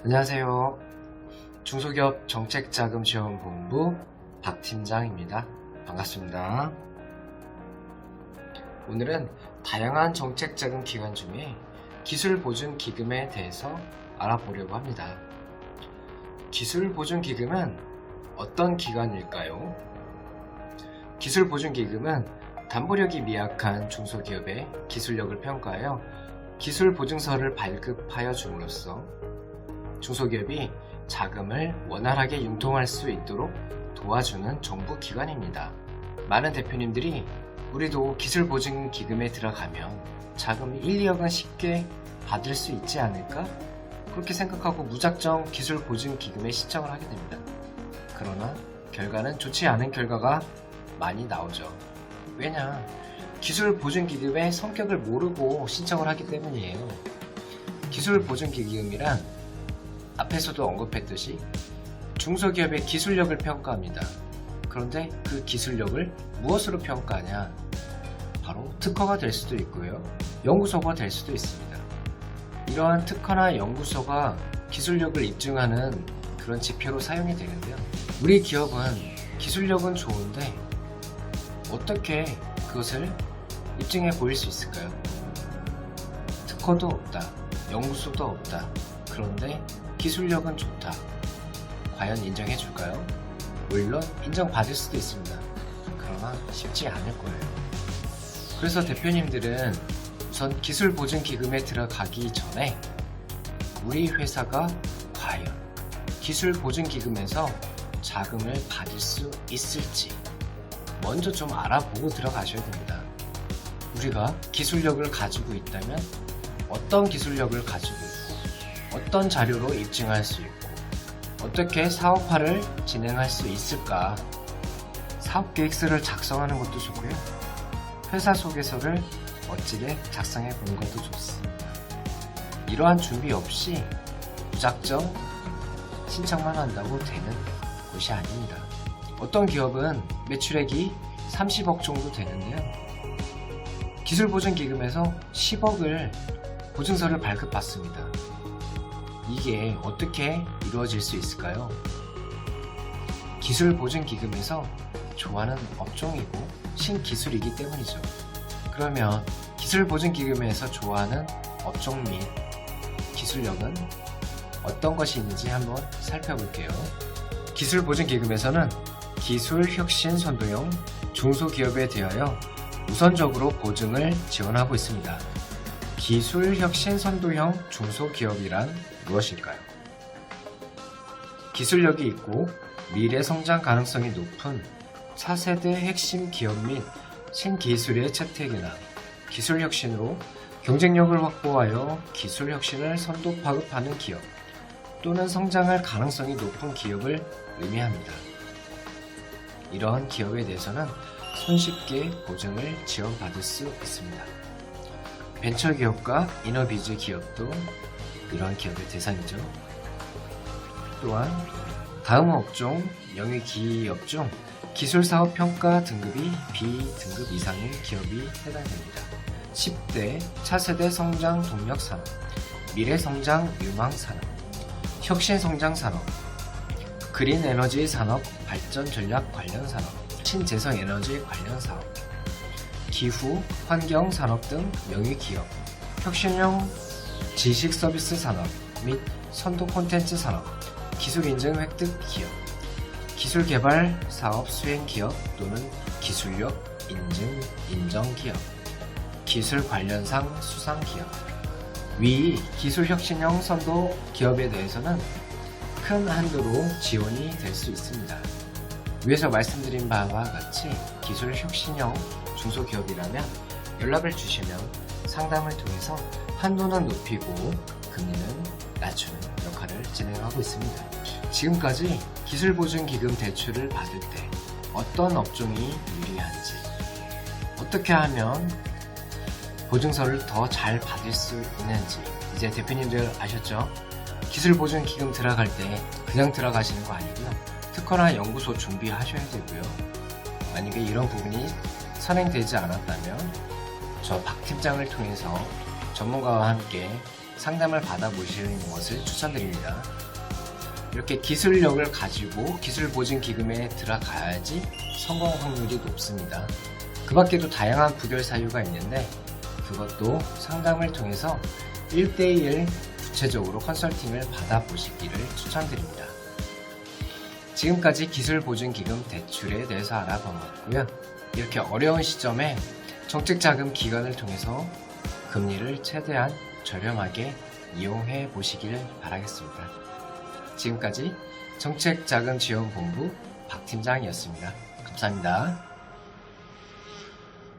안녕하세요. 중소기업 정책자금지원본부 박 팀장입니다. 반갑습니다. 오늘은 다양한 정책자금 기관 중에 기술보증기금에 대해서 알아보려고 합니다. 기술보증기금은 어떤 기관일까요? 기술보증기금은 담보력이 미약한 중소기업의 기술력을 평가하여 기술보증서를 발급하여 줌으로써 중소기업이 자금을 원활하게 융통할 수 있도록 도와주는 정부 기관입니다. 많은 대표님들이 우리도 기술보증기금에 들어가면 자금 1, 2억은 쉽게 받을 수 있지 않을까? 그렇게 생각하고 무작정 기술보증기금에 신청을 하게 됩니다. 그러나 결과는 좋지 않은 결과가 많이 나오죠. 왜냐? 기술보증기금의 성격을 모르고 신청을 하기 때문이에요. 기술보증기금이란 앞에서도 언급했듯이 중소기업의 기술력을 평가합니다. 그런데 그 기술력을 무엇으로 평가하냐? 바로 특허가 될 수도 있고요. 연구소가 될 수도 있습니다. 이러한 특허나 연구소가 기술력을 입증하는 그런 지표로 사용이 되는데요. 우리 기업은 기술력은 좋은데 어떻게 그것을 입증해 보일 수 있을까요? 특허도 없다. 연구소도 없다. 그런데 기술력은 좋다. 과연 인정해 줄까요? 물론 인정받을 수도 있습니다. 그러나 쉽지 않을 거예요. 그래서 대표님들은 우선 기술보증기금에 들어가기 전에 우리 회사가 과연 기술보증기금에서 자금을 받을 수 있을지 먼저 좀 알아보고 들어가셔야 됩니다. 우리가 기술력을 가지고 있다면 어떤 기술력을 가지고 있고 어떤 자료로 입증할 수 있고 어떻게 사업화를 진행할 수 있을까? 사업계획서를 작성하는 것도 좋고요. 회사 소개서를 멋지게 작성해 보는 것도 좋습니다. 이러한 준비 없이 무작정 신청만 한다고 되는 곳이 아닙니다. 어떤 기업은 매출액이 30억 정도 되는데요. 기술보증기금에서 10억을 보증서를 발급받습니다. 이게 어떻게 이루어질 수 있을까요? 기술보증기금에서 좋아하는 업종이고 신기술이기 때문이죠. 그러면 기술보증기금에서 좋아하는 업종 및 기술력은 어떤 것이 있는지 한번 살펴볼게요. 기술보증기금에서는 기술혁신선도형 중소기업에 대하여 우선적으로 보증을 지원하고 있습니다. 기술혁신선도형 중소기업이란 무엇일까요? 기술력이 있고 미래 성장 가능성이 높은 차세대 핵심 기업 및 신기술의 채택이나 기술혁신으로 경쟁력을 확보하여 기술혁신을 선도 파급하는 기업 또는 성장할 가능성이 높은 기업을 의미합니다. 이러한 기업에 대해서는 손쉽게 보증을 지원받을 수 있습니다. 벤처기업과 이너비즈 기업도 이러한 기업의 대상이죠. 또한 다음 업종, 영위기업 중 기술사업평가 등급이 B등급 이상의 기업이 해당됩니다. 10대 차세대 성장 동력 산업, 미래성장 유망 산업, 혁신성장 산업, 그린 에너지 산업, 발전 전략 관련 산업, 신재생 에너지 관련 사업, 기후, 환경 산업 등 명의기업, 혁신형 지식 서비스 산업 및 선도 콘텐츠 산업, 기술 인증 획득 기업, 기술 개발 사업 수행 기업 또는 기술력 인정 기업, 기술 관련상 수상 기업. 위 기술 혁신형 선도 기업에 대해서는 큰 한도로 지원이 될 수 있습니다. 위에서 말씀드린 바와 같이 기술 혁신형 중소기업이라면 연락을 주시면 상담을 통해서 한도는 높이고 금리는 낮추는 역할을 진행하고 있습니다. 지금까지 기술보증기금 대출을 받을 때 어떤 업종이 유리한지, 어떻게 하면 보증서를 더 잘 받을 수 있는지 이제 대표님들 아셨죠? 기술보증기금 들어갈 때 그냥 들어가시는 거 아니고요. 특허나 연구소 준비하셔야 되고요. 만약에 이런 부분이 선행되지 않았다면 저 박 팀장을 통해서 전문가와 함께 상담을 받아보시는 것을 추천드립니다. 이렇게 기술력을 가지고 기술보증기금에 들어가야지 성공 확률이 높습니다. 그 밖에도 다양한 부결 사유가 있는데 그것도 상담을 통해서 1대1 구체적으로 컨설팅을 받아보시기를 추천드립니다. 지금까지 기술보증기금 대출에 대해서 알아봤고요. 이렇게 어려운 시점에 정책자금 기관을 통해서 금리를 최대한 저렴하게 이용해 보시길 바라겠습니다. 지금까지 정책자금지원본부 박 팀장이었습니다. 감사합니다.